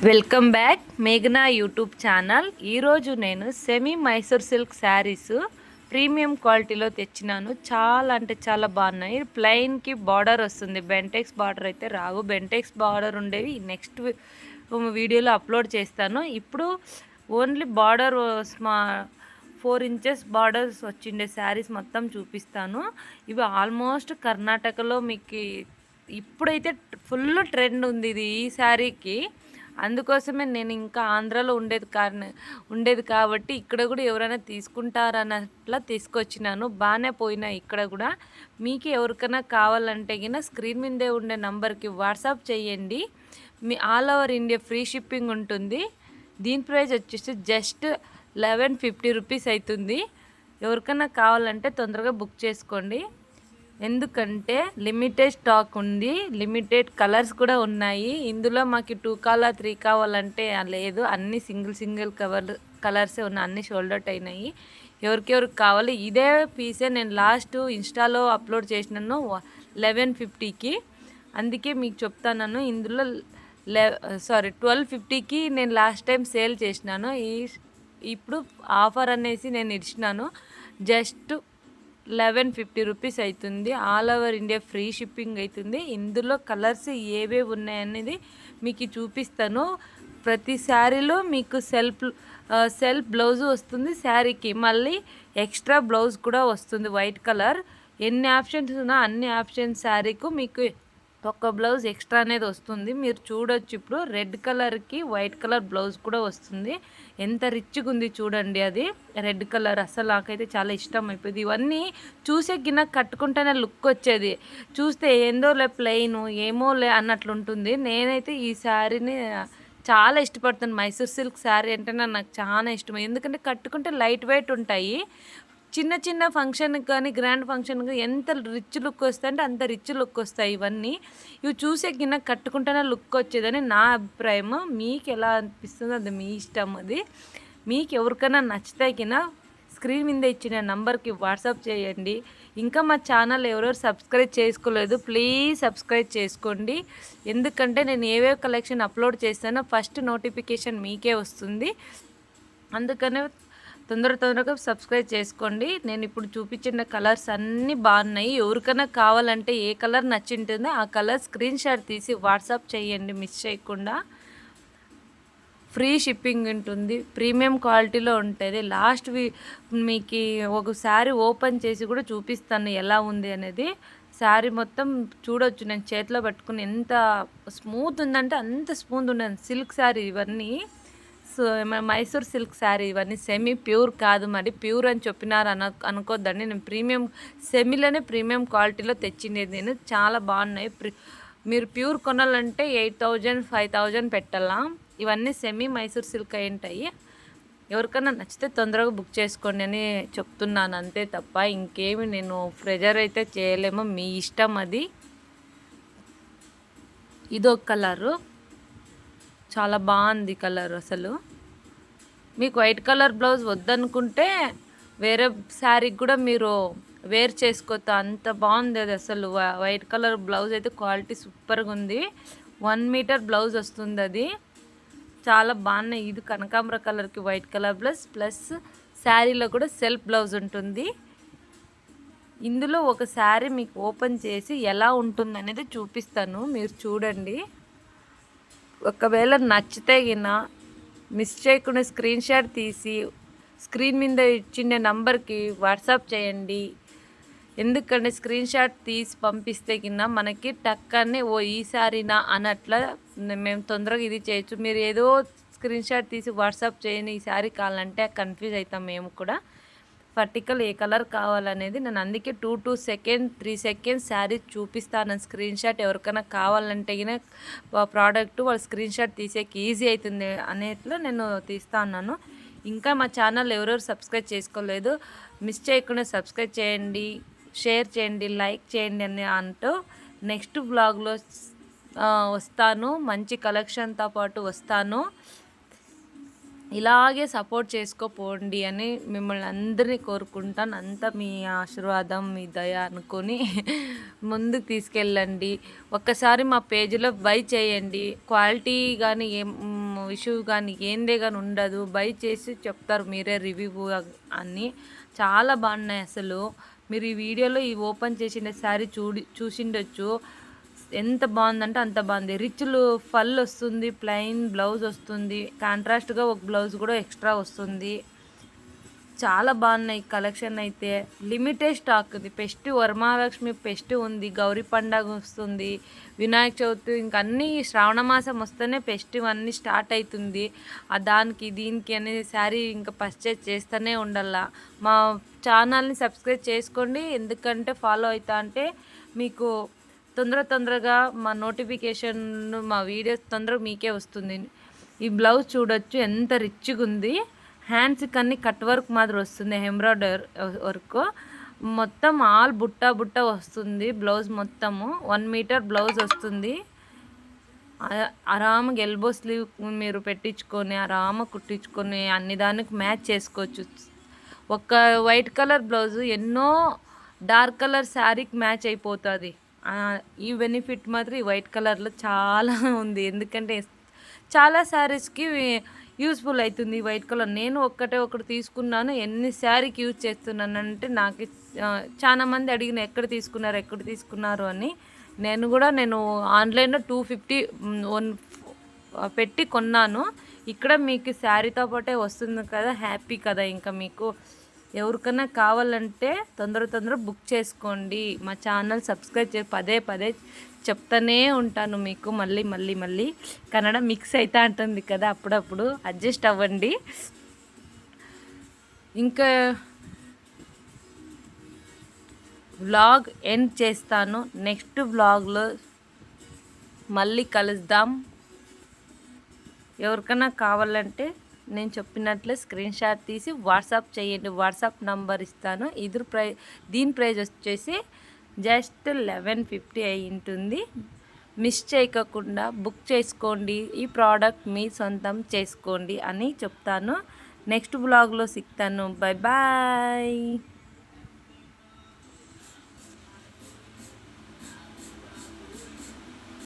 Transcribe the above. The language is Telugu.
వెల్కమ్ బ్యాక్ మేఘనా యూట్యూబ్ ఛానల్. ఈరోజు నేను semi Mysore silk saris premium క్వాలిటీలో తెచ్చినాను. చాలా అంటే చాలా బాగున్నాయి. ప్లెయిన్కి బార్డర్ వస్తుంది, బెంటెక్స్ బార్డర్ అయితే రావు. బెంటెక్స్ బార్డర్ ఉండేవి నెక్స్ట్ వీడియోలో అప్లోడ్ చేస్తాను. ఇప్పుడు ఓన్లీ బార్డర్ 4 ఇంచెస్ బార్డర్స్ వచ్చిండే శారీస్ మొత్తం చూపిస్తాను. ఇవి ఆల్మోస్ట్ కర్ణాటకలో మీకు ఇప్పుడైతే ఫుల్ ట్రెండ్ ఉంది ఇది ఈ శారీకి. అందుకోసమే నేను ఇంకా ఆంధ్రాలో ఉండేది కాబట్టి ఇక్కడ కూడా ఎవరైనా తీసుకుంటారన్నట్లా తీసుకొచ్చినాను. బాగానే పోయినాయి ఇక్కడ కూడా. మీకు ఎవరికైనా కావాలంటే గిన స్క్రీన్ మీదే ఉండే నంబర్కి వాట్సాప్ చేయండి. మీ all over India free shipping ఉంటుంది. దీని ప్రైస్ వచ్చేసి జస్ట్ 1150 రూపీస్ అవుతుంది. ఎవరికైనా కావాలంటే తొందరగా బుక్ చేసుకోండి. ఎందుకంటే లిమిటెడ్ స్టాక్ ఉంది, లిమిటెడ్ కలర్స్ కూడా ఉన్నాయి. ఇందులో మాకు 2 కావాలా 3 కావాలంటే లేదు, అన్ని సింగిల్ కలర్సే ఉన్నాయి, అన్ని షోల్డ్ అవుట్ అయినాయి. ఎవరికి కావాలి ఇదే పీసే నేను లాస్ట్ ఇన్స్టాలో అప్లోడ్ చేసినాను 1150కి. అందుకే మీకు చెప్తాను. ఇందులో 1250కి నేను లాస్ట్ టైం సేల్ చేసినాను. ఇప్పుడు ఆఫర్ అనేసి నేను ఇచ్చినాను. జస్ట్ 1150 రూపీస్ అవుతుంది. All over India free shipping అవుతుంది. ఇందులో కలర్స్ ఏవే ఉన్నాయనేది మీకు చూపిస్తాను. ప్రతి శారీలో మీకు సెల్ఫ్ బ్లౌజ్ వస్తుంది. శారీకి మళ్ళీ ఎక్స్ట్రా బ్లౌజ్ కూడా వస్తుంది వైట్ కలర్. ఎన్ని ఆప్షన్స్ ఉన్నా అన్ని ఆప్షన్స్ శారీకు మీకు ఒక బ్లౌజ్ ఎక్స్ట్రా అనేది వస్తుంది. మీరు చూడొచ్చు, ఇప్పుడు రెడ్ కలర్కి వైట్ కలర్ బ్లౌజ్ కూడా వస్తుంది. ఎంత రిచ్గా ఉంది చూడండి. అది రెడ్ కలర్ అసలు నాకైతే చాలా ఇష్టం అయిపోయింది. ఇవన్నీ చూసే గిన్నె కట్టుకుంటేనే లుక్ వచ్చేది, చూస్తే ఏందోలే ప్లెయిన్ ఏమోలే అన్నట్లు ఉంటుంది. నేనైతే ఈ శారీని చాలా ఇష్టపడుతాను. మైసూర్ సిల్క్ శారీ అంటే నాకు చాలా ఇష్టం. ఎందుకంటే కట్టుకుంటే లైట్ వెయిట్ ఉంటాయి. చిన్న ఫంక్షన్కి కానీ గ్రాండ్ ఫంక్షన్కి ఎంత రిచ్ లుక్ వస్తాయి అంటే అంత రిచ్ లుక్ వస్తాయి. ఇవి చూసే గిన్నె కట్టుకుంటేనే లుక్ వచ్చేదని నా అభిప్రాయం. మీకు ఎలా అనిపిస్తుందో అది మీ ఇష్టం. అది మీకు ఎవరికైనా నచ్చితే గిన స్క్రీన్ మీద ఇచ్చిన నంబర్కి వాట్సాప్ చేయండి. ఇంకా మా ఛానల్ ఎవరెవరు సబ్స్క్రైబ్ చేసుకోలేదు ప్లీజ్ సబ్స్క్రైబ్ చేసుకోండి. ఎందుకంటే నేను ఏవే కలెక్షన్ అప్లోడ్ చేస్తానో ఫస్ట్ నోటిఫికేషన్ మీకే వస్తుంది. అందుకనే తొందరగా సబ్స్క్రైబ్ చేసుకోండి. నేను ఇప్పుడు చూపించిన కలర్స్ అన్నీ బాగున్నాయి. ఎవరికైనా కావాలంటే ఏ కలర్ నచ్చింటుందో ఆ కలర్ స్క్రీన్ షాట్ తీసి వాట్సాప్ చేయండి మిస్ చేయకుండా. ఫ్రీ షిప్పింగ్ ఉంటుంది, ప్రీమియం క్వాలిటీలో ఉంటుంది. మీకు ఒకసారి ఓపెన్ చేసి కూడా చూపిస్తాను ఎలా ఉంది అనేది. శారీ మొత్తం చూడొచ్చు, నేను చేతిలో పట్టుకుని ఎంత స్మూత్ ఉందంటే అంత స్మూత్ ఉండదు. సిల్క్ శారీ ఇవన్నీ మైసూర్ సిల్క్ శారీ, ఇవన్నీ సెమీ ప్యూర్ కాదు. మరి ప్యూర్ అని చెప్పినారు అనుకోద్దండి. నేను సెమీలోనే ప్రీమియం క్వాలిటీలో తెచ్చిండేది. నేను చాలా బాగున్నాయి. మీరు ప్యూర్ కొనాలంటే 8000 5000 పెట్టాలా. ఇవన్నీ సెమీ మైసూర్ సిల్క్ అయి ఉంటాయి. ఎవరికైనా నచ్చితే తొందరగా బుక్ చేసుకోండి అని చెప్తున్నాను, అంతే తప్ప ఇంకేమి నేను ప్రెజర్ అయితే చేయలేము, మీ ఇష్టం అది. ఇదొక కలరు, చాలా బాగుంది కలర్. అసలు మీకు వైట్ కలర్ బ్లౌజ్ వద్దనుకుంటే వేరే శారీకి కూడా మీరు వేర్ చేసుకోవచ్చు, అంత బాగుంది అది. అసలు వైట్ కలర్ బ్లౌజ్ అయితే క్వాలిటీ సూపర్గా ఉంది. 1 మీటర్ బ్లౌజ్ వస్తుంది, అది చాలా బాగున్నాయి. ఇది కనకాంబర కలర్కి వైట్ కలర్ బ్లౌజ్ ప్లస్ శారీలో కూడా సెల్ఫ్ బ్లౌజ్ ఉంటుంది. ఇందులో ఒక శారీ మీకు ఓపెన్ చేసి ఎలా ఉంటుంది అనేది చూపిస్తాను, మీరు చూడండి. ఒకవేళ నచ్చితే గిన మిస్ చేయకుండా స్క్రీన్ షాట్ తీసి స్క్రీన్ మీద ఇచ్చిన నంబర్కి వాట్సాప్ చేయండి. ఎందుకంటే స్క్రీన్ షాట్ తీసి పంపిస్తే కింద మనకి టక్కనే ఈసారినా అన్నట్లా మేము తొందరగా ఇది చేయొచ్చు. మీరు ఏదో స్క్రీన్ షాట్ తీసి వాట్సాప్ చేయండి ఈ సారీ కావాలంటే కన్ఫ్యూజ్ అవుతాం మేము కూడా. పర్టికల్ ఏ కలర్ కావాలనేది నేను అందుకే 2 సెకండ్స్ 3 సెకండ్స్ శారీ చూపిస్తాను. స్క్రీన్ షాట్ ఎవరికైనా కావాలంటే ప్రోడక్ట్ వాళ్ళు స్క్రీన్ షాట్ తీసేకి ఈజీ అవుతుంది అనేట్లో నేను తీస్తా ఉన్నాను. ఇంకా మా ఛానల్ ఎవరెవరు సబ్స్క్రైబ్ చేసుకోలేదు మిస్ చేయకుండా సబ్స్క్రైబ్ చేయండి, షేర్ చేయండి, లైక్ చేయండి అని అంటూ నెక్స్ట్ వ్లాగ్లో వస్తాను. మంచి కలెక్షన్తో పాటు వస్తాను. ఇలాగే సపోర్ట్ చేసుకోపోండి అని మిమ్మల్ని అందరినీ కోరుకుంటాను. అంతా మీ ఆశీర్వాదం మీ దయ అనుకొని ముందుకు తీసుకెళ్ళండి. ఒక్కసారి మా పేజీలో బై చేయండి. క్వాలిటీ కానీ ఏం ఇష్యూ కానీ ఏందే కానీ ఉండదు. బై చేసి చెప్తారు మీరే రివ్యూ అని. చాలా బాగున్నాయి అసలు. మీరు ఈ వీడియోలో ఈ ఓపెన్ చేసిన శారీ చూసిండొచ్చు. ఎంత బాగుందంటే అంత బాగుంది. రిచ్లు ఫల్ వస్తుంది, ప్లెయిన్ బ్లౌజ్ వస్తుంది, కాంట్రాస్ట్గా ఒక బ్లౌజ్ కూడా ఎక్స్ట్రా వస్తుంది. చాలా బాగున్నాయి కలెక్షన్ అయితే. లిమిటెడ్ స్టాక్ ఉంది. ఫెస్టివ్ వరమహాలక్ష్మి ఫెస్టివ్ ఉంది, గౌరీ పండగ వస్తుంది, వినాయక చవితి, ఇంక అన్నీ శ్రావణ మాసం వస్తేనే ఫెస్టివ్ అన్నీ స్టార్ట్ అవుతుంది. దానికి దీనికి అనేది శారీ ఇంకా పర్చేజ్ చేస్తూనే ఉండాల. మా ఛానల్ని సబ్స్క్రైబ్ చేసుకోండి, ఎందుకంటే ఫాలో అవుతా అంటే మీకు తొందరగా మా నోటిఫికేషన్, మా వీడియోస్ తొందరగా మీకే వస్తుంది. ఈ బ్లౌజ్ చూడొచ్చు ఎంత రిచ్గా ఉంది. హ్యాండ్స్కి అన్ని కట్ వర్క్ మాదిరి వస్తుంది, ఎంబ్రాయిడర్ వర్క్ మొత్తం ఆల్ బుట్ట వస్తుంది. బ్లౌజ్ మొత్తము 1 మీటర్ బ్లౌజ్ వస్తుంది. ఆరామ్గా ఎల్బో స్లీవ్ మీరు పెట్టించుకొని ఆరామ్గా కుట్టించుకొని అన్ని దానికి మ్యాచ్ చేసుకోవచ్చు. ఒక వైట్ కలర్ బ్లౌజ్ ఎన్నో డార్క్ కలర్ శారీకి మ్యాచ్ అయిపోతుంది. ఈ బెనిఫిట్ మాత్రం ఈ వైట్ కలర్లో చాలా ఉంది, ఎందుకంటే చాలా శారీస్కి యూస్ఫుల్ అవుతుంది వైట్ కలర్. నేను ఒకటి తీసుకున్నాను. ఎన్ని శారీకి యూజ్ చేస్తున్నానంటే నాకు చాలా మంది అడిగిన ఎక్కడ తీసుకున్నారు అని. నేను ఆన్లైన్లో 250 పెట్టి కొన్నాను. ఇక్కడ మీకు శారీతో పాటే వస్తుంది కదా, హ్యాపీ కదా. ఇంకా మీకు ఎవరికైనా కావాలంటే తొందర బుక్ చేసుకోండి. మా ఛానల్ సబ్స్క్రైబ్ చేసి పదే చెప్తానే ఉంటాను మీకు. మళ్ళీ కన్నడ మిక్స్ అవుతా ఉంటుంది కదా, అప్పుడప్పుడు అడ్జస్ట్ అవ్వండి. ఇంకా వ్లాగ్ ఎండ్ చేస్తాను. నెక్స్ట్ వ్లాగ్లో మళ్ళీ కలుద్దాం. ఎవరికైనా కావాలంటే నేను చెప్పినట్లే స్క్రీన్ షాట్ తీసి వాట్సాప్ చేయండి. వాట్సాప్ నంబర్ ఇస్తాను. దీని ప్రైస్ వచ్చేసి జస్ట్ 1150 అయి ఉంటుంది. మిస్ చేయకుండా బుక్ చేసుకోండి. ఈ ప్రోడక్ట్ మీ సొంతం చేసుకోండి అని చెప్తాను. నెక్స్ట్ బ్లాగ్లో సిగ్తాను. బాయ్.